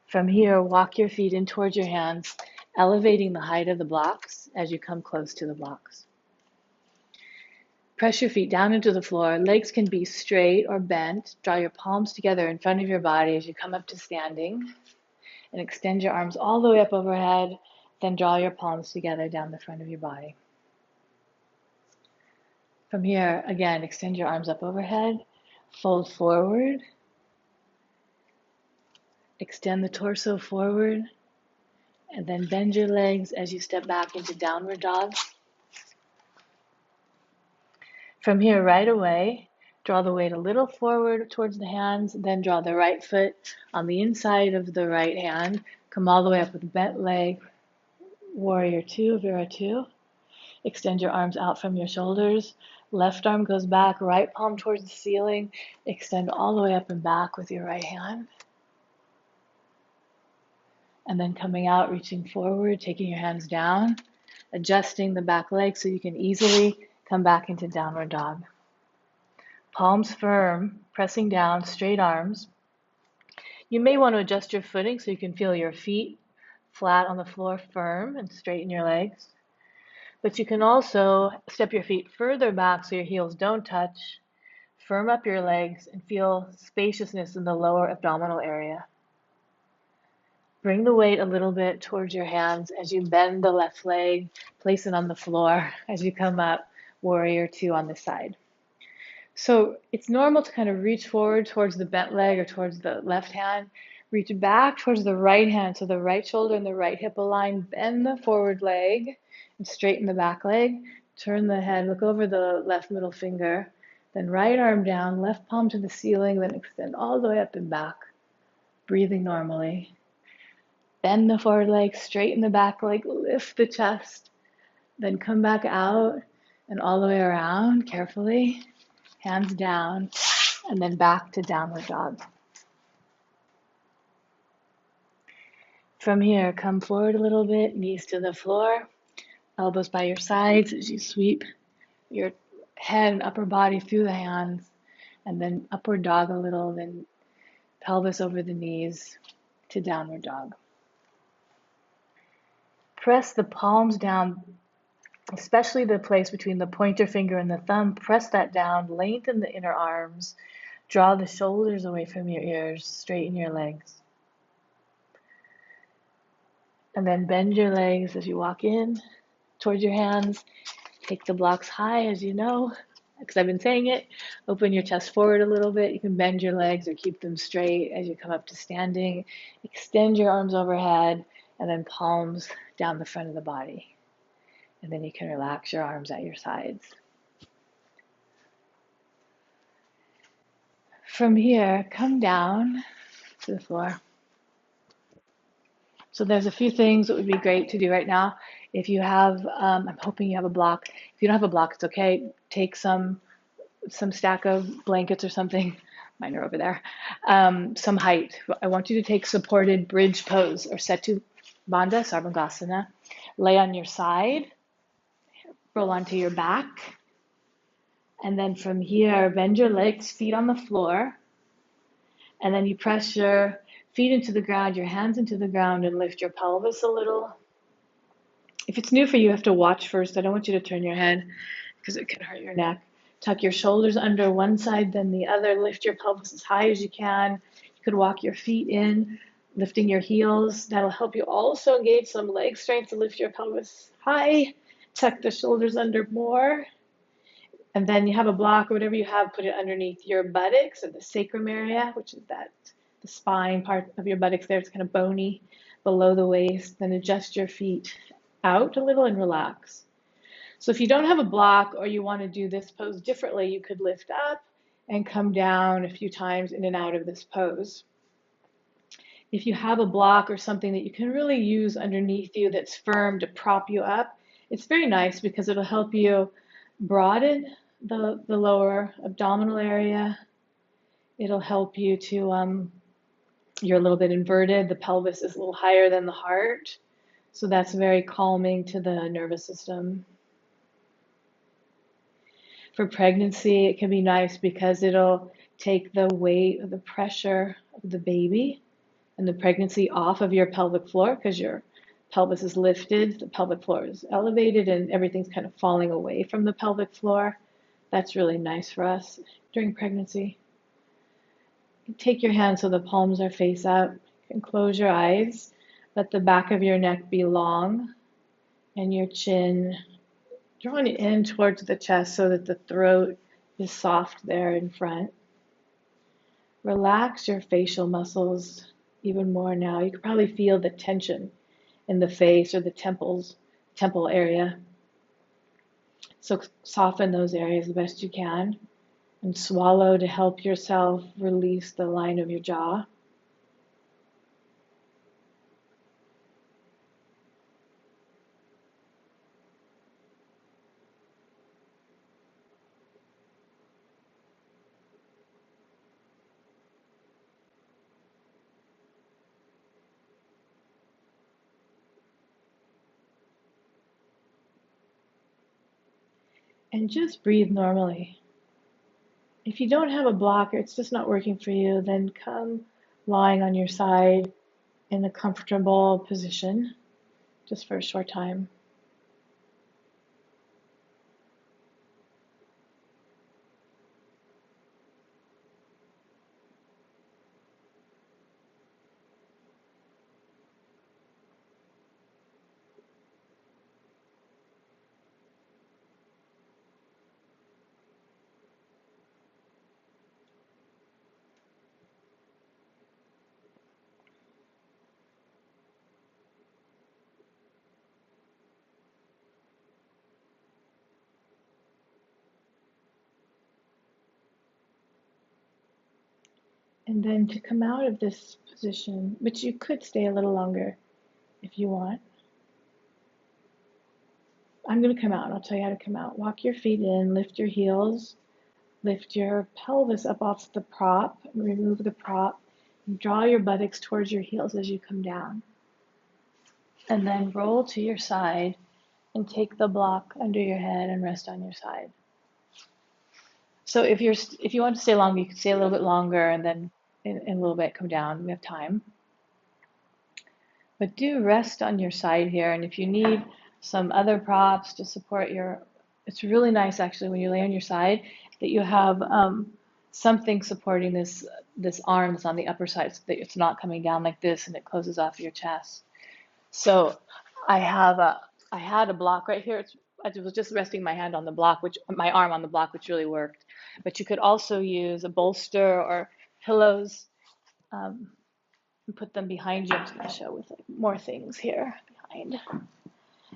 From here, walk your feet in towards your hands, elevating the height of the blocks as you come close to the blocks. Press your feet down into the floor. Legs can be straight or bent. Draw your palms together in front of your body as you come up to standing. And extend your arms all the way up overhead. Then draw your palms together down the front of your body. From here, again, extend your arms up overhead. Fold forward. Extend the torso forward. And then bend your legs as you step back into downward dog. From here, right away, draw the weight a little forward towards the hands, then draw the right foot on the inside of the right hand. Come all the way up with bent leg, warrior two, Vira two. Extend your arms out from your shoulders. Left arm goes back, right palm towards the ceiling. Extend all the way up and back with your right hand. And then coming out, reaching forward, taking your hands down, adjusting the back leg so you can easily come back into downward dog. Palms firm, pressing down, straight arms. You may want to adjust your footing so you can feel your feet flat on the floor, firm, and straighten your legs. But you can also step your feet further back so your heels don't touch. Firm up your legs and feel spaciousness in the lower abdominal area. Bring the weight a little bit towards your hands as you bend the left leg, place it on the floor as you come up, warrior two on the side. So it's normal to kind of reach forward towards the bent leg or towards the left hand, reach back towards the right hand, so the right shoulder and the right hip align, bend the forward leg and straighten the back leg, turn the head, look over the left middle finger, then right arm down, left palm to the ceiling, then extend all the way up and back, breathing normally. Bend the forward leg, straighten the back leg, lift the chest, then come back out and all the way around carefully, hands down, and then back to downward dog. From here, come forward a little bit, knees to the floor, elbows by your sides as you sweep your head and upper body through the hands, and then upward dog a little, then pelvis over the knees to downward dog. Press the palms down, especially the place between the pointer finger and the thumb. Press that down, lengthen the inner arms, draw the shoulders away from your ears, straighten your legs. And then bend your legs as you walk in towards your hands. Take the blocks high, as you know, because I've been saying it. Open your chest forward a little bit. You can bend your legs or keep them straight as you come up to standing. Extend your arms overhead and then palms down the front of the body. And then you can relax your arms at your sides. From here, come down to the floor. So there's a few things that would be great to do right now. If you have, I'm hoping you have a block. If you don't have a block, it's okay. Take some stack of blankets or something. Mine are over there. Some height. I want you to take supported bridge pose or Setu Bandha, Sarvangasana. Lay on your side. Roll onto your back. And then from here, bend your legs, feet on the floor. And then you press your feet into the ground, your hands into the ground, and lift your pelvis a little. If it's new for you, you have to watch first. I don't want you to turn your head because it can hurt your neck. Tuck your shoulders under one side, then the other. Lift your pelvis as high as you can. You could walk your feet in, lifting your heels. That'll help you also engage some leg strength to lift your pelvis high. Tuck the shoulders under more. And then you have a block or whatever you have, put it underneath your buttocks or the sacrum area, which is the spine part of your buttocks there. It's kind of bony below the waist. Then adjust your feet out a little and relax. So if you don't have a block or you want to do this pose differently, you could lift up and come down a few times in and out of this pose. If you have a block or something that you can really use underneath you that's firm to prop you up, it's very nice because it'll help you broaden the lower abdominal area. It'll help you to, you're a little bit inverted. The pelvis is a little higher than the heart. So that's very calming to the nervous system. For pregnancy, it can be nice because it'll take the weight of the pressure of the baby and the pregnancy off of your pelvic floor because your pelvis is lifted, the pelvic floor is elevated, and everything's kind of falling away from the pelvic floor. That's really nice for us during pregnancy. Take your hands so the palms are face up. You can close your eyes. Let the back of your neck be long and your chin drawn in towards the chest so that the throat is soft there in front. Relax your facial muscles even more now. You can probably feel the tension in the face or the temple area. So soften those areas the best you can and swallow to help yourself release the line of your jaw. And just breathe normally. If you don't have a block or it's just not working for you, then come lying on your side in a comfortable position just for a short time. And then to come out of this position, which you could stay a little longer if you want. I'm going to come out and I'll tell you how to come out. Walk your feet in, lift your heels, lift your pelvis up off the prop, remove the prop, and draw your buttocks towards your heels as you come down. And then roll to your side and take the block under your head and rest on your side. So if you want to stay longer, you can stay a little bit longer and then in a little bit come down. We have time. But do rest on your side here, and if you need some other props to support it's really nice actually when you lay on your side that you have something supporting this arm that's on the upper side so that it's not coming down like this and it closes off your chest. So I had a block right here. I was just resting my arm on the block, which really worked. But you could also use a bolster or pillows. And put them behind you. I'm just going to show with more things here behind.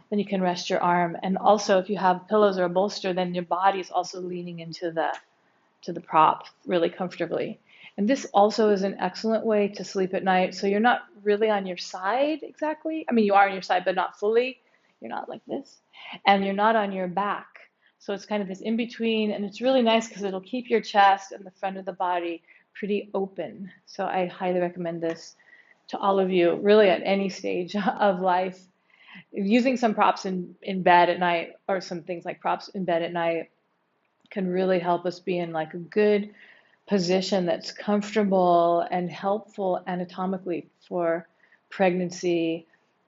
Then you can rest your arm. And also if you have pillows or a bolster, then your body is also leaning into the prop really comfortably. And this also is an excellent way to sleep at night. So you're not really on your side exactly. I mean, you are on your side, but not fully. You're not like this. And you're not on your back. So it's kind of this in between. And it's really nice because it'll keep your chest and the front of the body pretty open. So I highly recommend this to all of you, really at any stage of life. Using some props in bed at night, or some things like props in bed at night, can really help us be in like a good position that's comfortable and helpful anatomically for pregnancy,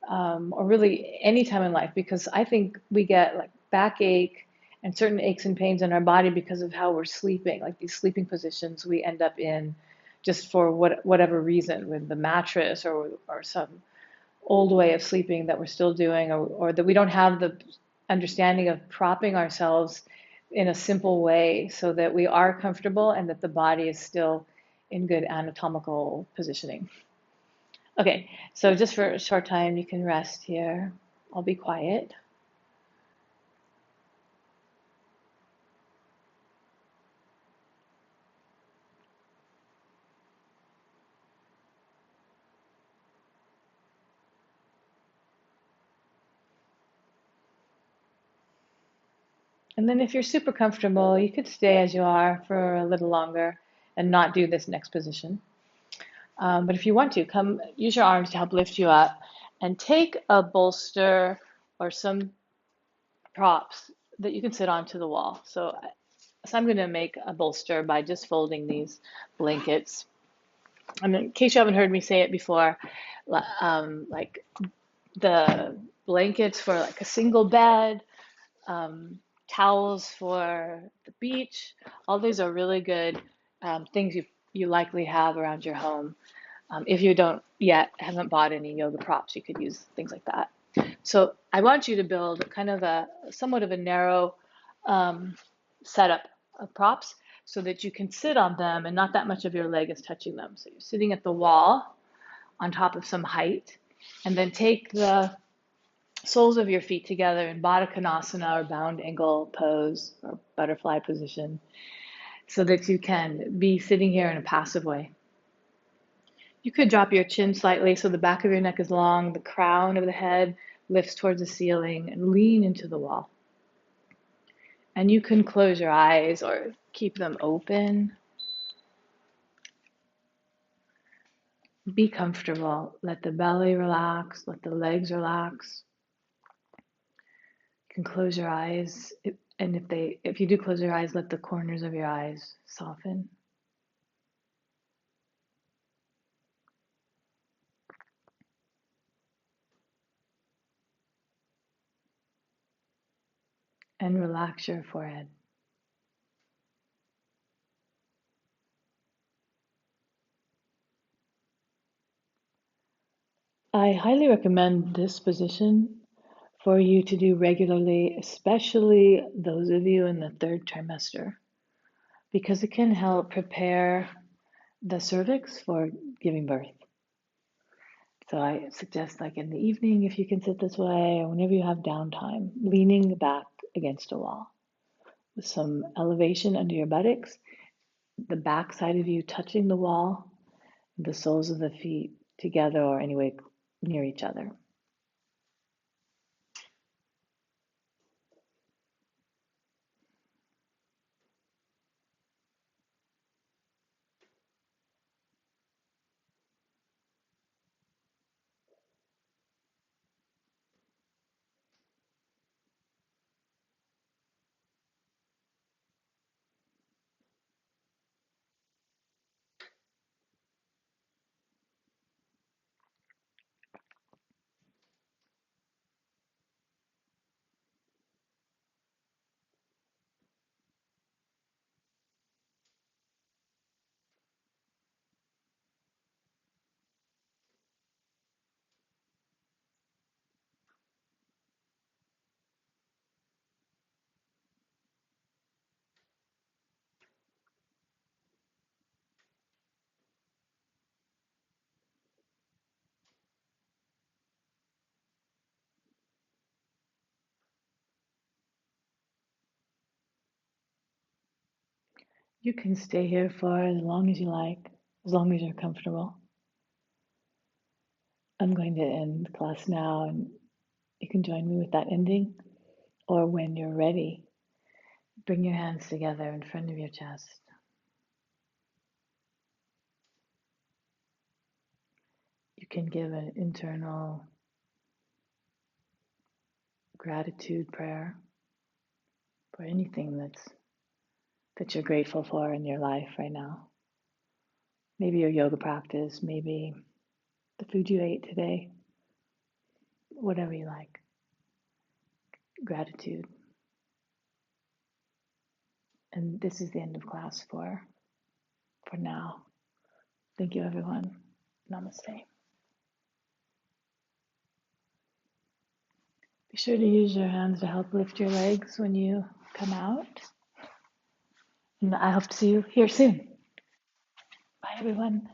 or really any time in life, because I think we get like backache and certain aches and pains in our body because of how we're sleeping, like these sleeping positions we end up in just for whatever reason with the mattress or some old way of sleeping that we're still doing, or that we don't have the understanding of propping ourselves in a simple way so that we are comfortable and that the body is still in good anatomical positioning. Okay, so just for a short time, you can rest here. I'll be quiet. And then if you're super comfortable, you could stay as you are for a little longer and not do this next position. But if you want to, come use your arms to help lift you up and take a bolster or some props that you can sit onto the wall. So I'm going to make a bolster by just folding these blankets. And in case you haven't heard me say it before, like the blankets for like a single bed, um, towels for the beach, all these are really good things you likely have around your home. If you don't yet haven't bought any yoga props, you could use things like that. So I want you to build kind of a somewhat of a narrow um, setup of props so that you can sit on them and not that much of your leg is touching them. So you're sitting at the wall on top of some height, and then take the soles of your feet together in Baddha Konasana or bound ankle pose or butterfly position so that you can be sitting here in a passive way. You could drop your chin slightly so the back of your neck is long, the crown of the head lifts towards the ceiling, and lean into the wall. And you can close your eyes or keep them open. Be comfortable. Let the belly relax, let the legs relax. You can close your eyes, and if you do close your eyes, let the corners of your eyes soften. And relax your forehead. I highly recommend this position for you to do regularly, especially those of you in the third trimester, because it can help prepare the cervix for giving birth. So I suggest, like in the evening, if you can sit this way, or whenever you have downtime, leaning back against a wall with some elevation under your buttocks, the back side of you touching the wall, the soles of the feet together or anyway near each other. You can stay here for as long as you like, as long as you're comfortable. I'm going to end the class now, and you can join me with that ending. Or when you're ready, bring your hands together in front of your chest. You can give an internal gratitude prayer for anything that's that you're grateful for in your life right now. Maybe your yoga practice, maybe the food you ate today, whatever you like. Gratitude. And this is the end of class for now. Thank you, everyone. Namaste. Be sure to use your hands to help lift your legs when you come out. And I hope to see you here soon. Bye, everyone.